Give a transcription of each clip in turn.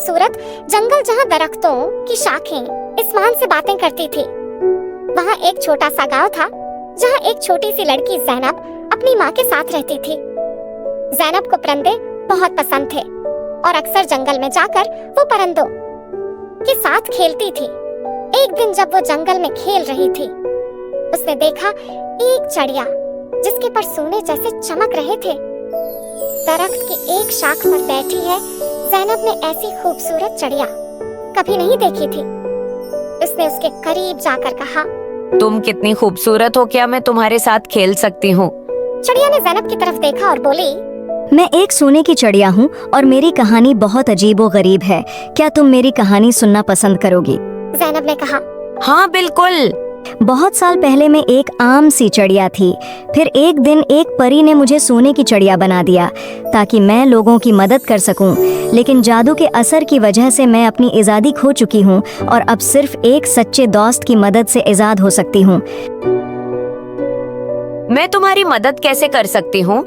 खूबसूरत जंगल जहाँ दरख्तों की शाखें आसमान से बातें करती थी, वहाँ एक छोटा सा गांव था जहाँ एक छोटी सी लड़की ज़ैनब अपनी माँ के साथ रहती थी। ज़ैनब को परिंदे बहुत पसंद थे और अक्सर जंगल में जाकर वो परिंदों के साथ खेलती थी। एक दिन जब वो जंगल में खेल रही थी, उसने देखा एक चिड़िया जिसके पर सोने जैसे चमक रहे थे। दरख्त की एक शाख पर बैठी है। ज़ैनब ने ऐसी खूबसूरत चिड़िया कभी नहीं देखी थी। उसने उसके करीब जाकर कहा, तुम कितनी खूबसूरत हो, क्या मैं तुम्हारे साथ खेल सकती हूँ? चिड़िया ने ज़ैनब की तरफ देखा और बोली, मैं एक सोने की चिड़िया हूँ और मेरी कहानी बहुत अजीबोगरीब है। क्या तुम मेरी कहानी सुनना पसंद करोगी? ज़ैनब ने कहा, हाँ बिल्कुल। बहुत साल पहले मैं एक आम सी चिड़िया थी। फिर एक दिन एक परी ने मुझे सोने की चिड़िया बना दिया ताकि मैं लोगों की मदद कर सकूं। लेकिन जादू के असर की वजह से मैं अपनी आज़ादी खो चुकी हूँ और अब सिर्फ एक सच्चे दोस्त की मदद से आज़ाद हो सकती हूँ। मैं तुम्हारी मदद कैसे कर सकती हूँ?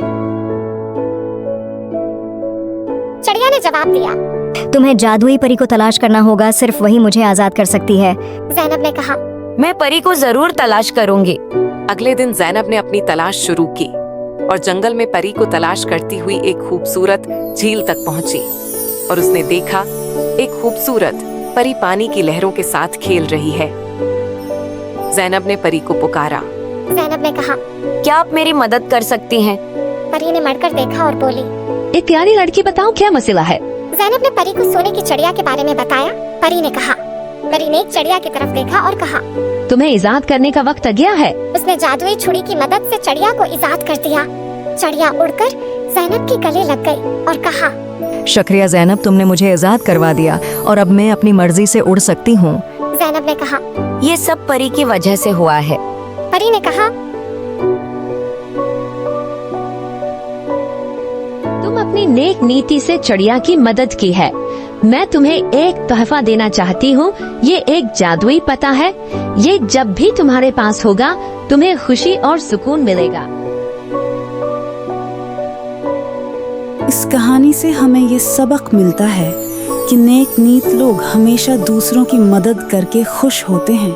चिड़िया ने जवाब दिया, तुम्हें जादुई परी को तलाश करना होगा, सिर्फ वही मुझे आज़ाद कर सकती है। ज़ैनब ने कहा, मैं परी को जरूर तलाश करूंगी। अगले दिन ज़ैनब ने अपनी तलाश शुरू की और जंगल में परी को तलाश करती हुई एक खूबसूरत झील तक पहुंची और उसने देखा एक खूबसूरत परी पानी की लहरों के साथ खेल रही है। ज़ैनब ने परी को पुकारा। ज़ैनब ने कहा, क्या आप मेरी मदद कर सकती हैं? परी ने मड़कर देखा और बोली, एक प्यारी लड़की, बताओ क्या मसला है? ज़ैनब ने परी को सोने की चिड़िया के बारे में बताया। परी ने कहा, परी ने एक चिड़िया की तरफ देखा और कहा, तुम्हें इजाद करने का वक्त आ गया है। उसने जादुई छुरी की मदद से चिड़िया को इजाद कर दिया। चिड़िया उड़कर ज़ैनब के गले लग गई और कहा, शुक्रिया ज़ैनब, तुमने मुझे आज़ाद करवा दिया और अब मैं अपनी मर्जी से उड़ सकती हूँ। ज़ैनब ने कहा, ये सब परी की वजह से हुआ है। परी ने कहा, तुम अपनी नेक नीति से चिड़िया की मदद की है। मैं तुम्हें एक तोहफा देना चाहती हूँ। ये एक जादुई पता है। ये जब भी तुम्हारे पास होगा तुम्हें खुशी और सुकून मिलेगा। इस कहानी से हमें ये सबक मिलता है कि नेक नीत लोग हमेशा दूसरों की मदद करके खुश होते हैं।